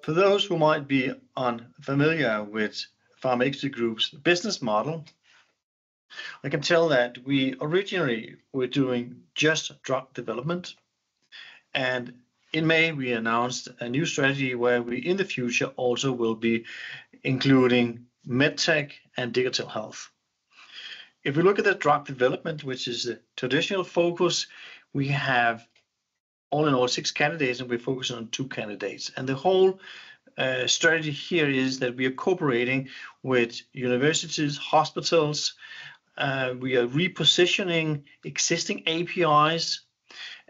For those who might be unfamiliar with Pharma Equity Group's business model, I can tell that we originally were doing just drug development, and in May we announced a new strategy where we in the future also will be including MedTech and digital health. If we look at the drug development, which is the traditional focus, we have all in all 6 candidates, and we're focusing on 2 candidates. And the whole strategy here is that we are cooperating with universities, hospitals. We are repositioning existing APIs,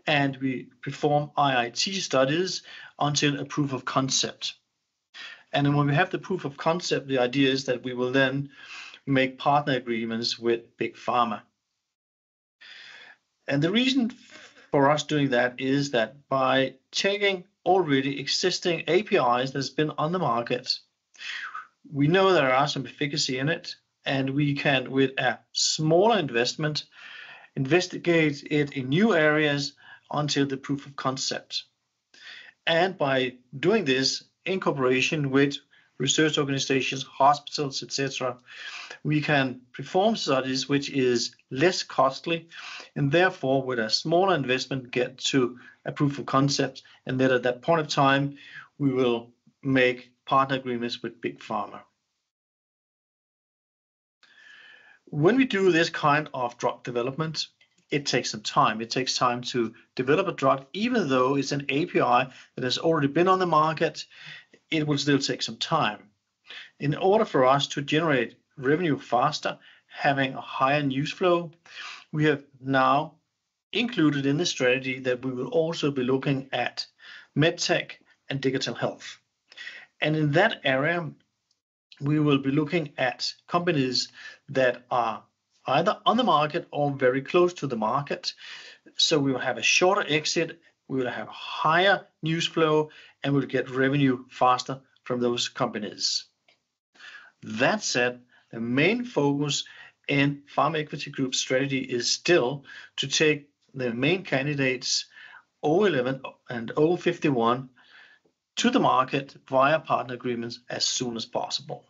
and we perform IIT studies until a proof of concept. And then when we have the proof of concept, the idea is that we will then make partner agreements with big pharma. And the reason for us doing that is that by taking already existing APIs that's been on the market, we know there are some efficacy in it, and we can, with a smaller investment, investigate it in new areas until the proof of concept. And by doing this in cooperation with research organizations, hospitals, etc., we can perform studies which is less costly, and therefore with a smaller investment get to a proof of concept, and then at that point of time we will make partner agreements with big pharma. When we do this kind of drug development, it takes some time. It takes time to develop a drug, even though it's an API that has already been on the market. It will still take some time. In order for us to generate revenue faster, having a higher news flow, we have now included in the strategy that we will also be looking at MedTech and digital health. And in that area, we will be looking at companies that are either on the market or very close to the market. So we will have a shorter exit, we will have higher news flow, and we'll get revenue faster from those companies. That said, the main focus in Pharma Equity Group strategy is still to take the main candidates 011 and 051 to the market via partner agreements as soon as possible.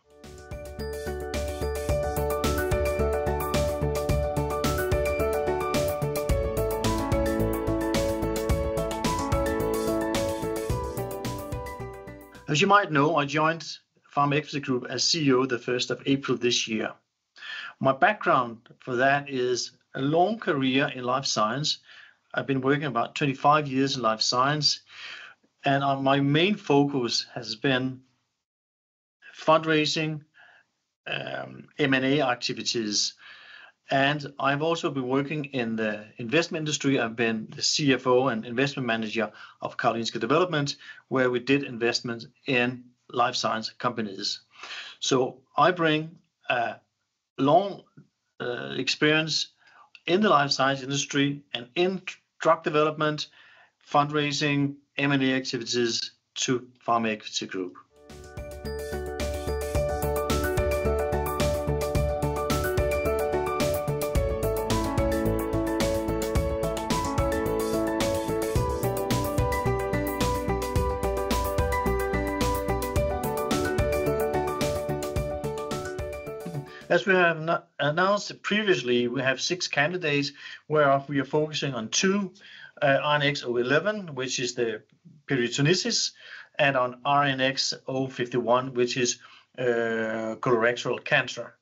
As you might know, I joined Pharma Equity Group as CEO the 1st of April this year. My background for that is a long career in life science. I've been working about 25 years in life science, and my main focus has been fundraising, M&A activities, and I've also been working in the investment industry. I've been the CFO and investment manager of Karolinska Development, where we did investment in life science companies. So I bring a long experience in the life science industry and in drug development, fundraising, M&A activities to Pharma Equity Group. As we have announced previously, we have 6 candidates, whereof we are focusing on 2, RNX-011, which is the peritonitis, and on RNX-051, which is colorectal cancer.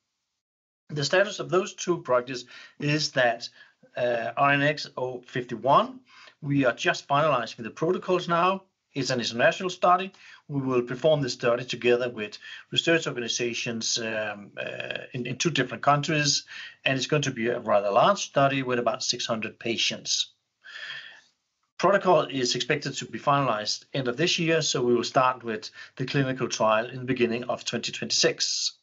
The status of those 2 projects is that RNX-051, we are just finalizing the protocols now. It's an international study. We will perform this study together with research organizations in 2 different countries, and it's going to be a rather large study with about 600 patients. Protocol is expected to be finalized end of this year, so we will start with the clinical trial in the beginning of 2026.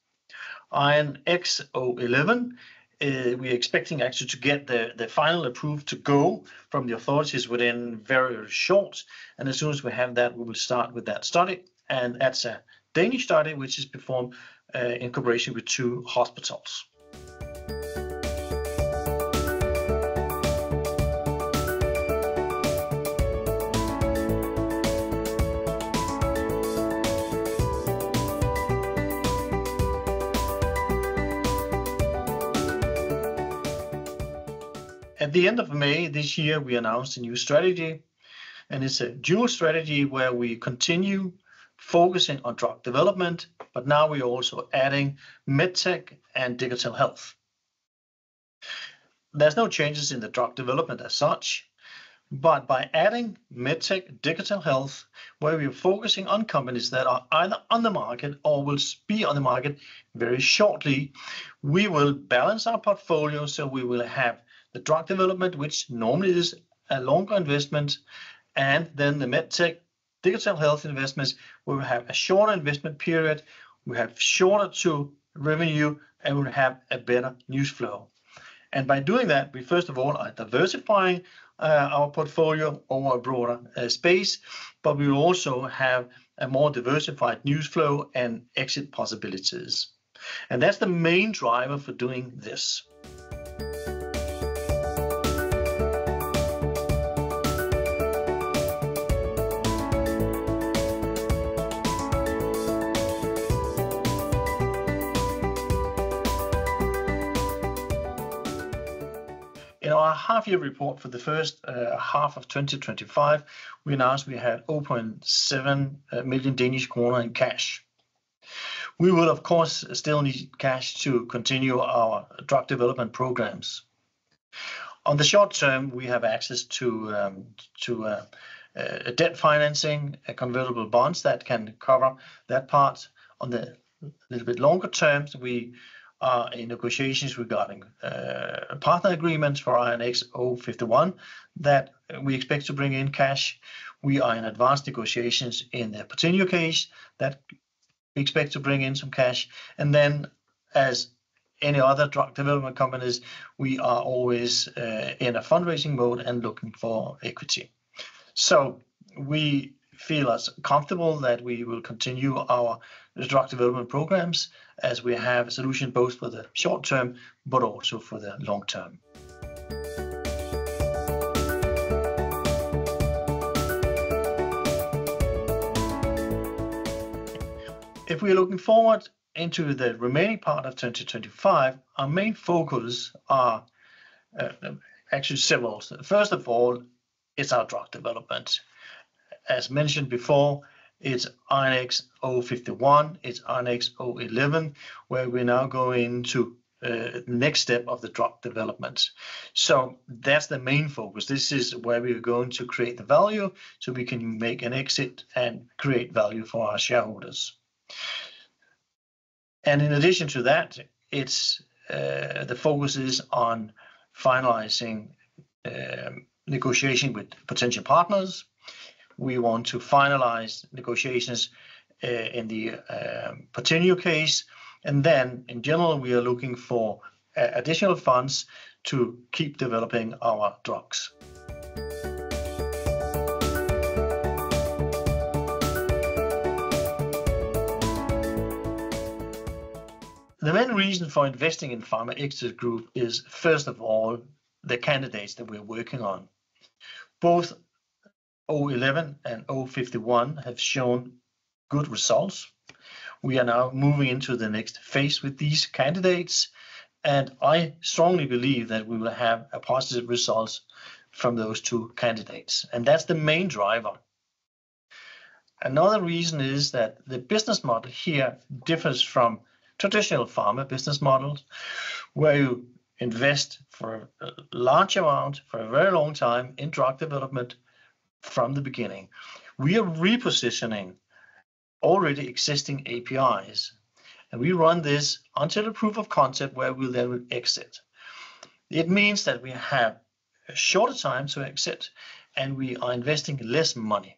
RNX-011 we're expecting actually to get the final approval to go from the authorities within very short. And as soon as we have that, we will start with that study. And that's a Danish study which is performed in cooperation with 2 hospitals. At the end of May this year, we announced a new strategy, and it's a dual strategy where we continue focusing on drug development, but now we're also adding MedTech and digital health. There's no changes in the drug development as such, but by adding MedTech, digital health, where we're focusing on companies that are either on the market or will be on the market very shortly, we will balance our portfolio so we will have the drug development, which normally is a longer investment, and then the MedTech, digital health investments, we will have a shorter investment period, we have shorter to revenue, and we'll have a better news flow. And by doing that, we first of all are diversifying our portfolio over a broader space, but we will also have a more diversified news flow and exit possibilities. And that's the main driver for doing this. In our half-year report for the first half of 2025, we announced we had 0.7 million Danish kroner in cash. We will, of course, still need cash to continue our drug development programs. On the short term, we have access to debt financing, convertible bonds that can cover that part. On the little bit longer terms, we are in negotiations regarding partner agreements for INX-051 that we expect to bring in cash. We are in advanced negotiations in the Tange case that we expect to bring in some cash. And then, as any other drug development companies, we are always in a fundraising mode and looking for equity. So we feel as comfortable that we will continue our drug development programs as we have a solution both for the short term but also for the long term. If we're looking forward into the remaining part of 2025, our main focus are actually several. First of all, it's our drug development. As mentioned before, it's INX-051, it's INX-011, where we're now going to the next step of the drug development. So that's the main focus. This is where we're going to create the value so we can make an exit and create value for our shareholders. And in addition to that, it's the focus is on finalizing negotiation with potential partners. We want to finalize negotiations in the Tange case, and then in general we are looking for additional funds to keep developing our drugs. The main reason for investing in Pharma Equity Group is, first of all, the candidates that we're working on. Both 011 and 051 have shown good results. We are now moving into the next phase with these candidates, and I strongly believe that we will have a positive results from those 2 candidates, and that's the main driver. Another reason is that the business model here differs from traditional pharma business models, where you invest for a large amount for a very long time in drug development from the beginning. We are repositioning already existing APIs, and we run this until a proof of concept where we then will exit. It means that we have a shorter time to exit and we are investing less money.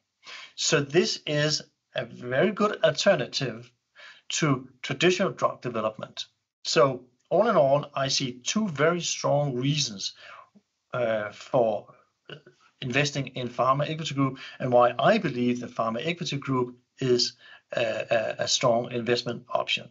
So this is a very good alternative to traditional drug development. So all in all, I see two very strong reasons for investing in Pharma Equity Group, and why I believe that Pharma Equity Group is a strong investment option.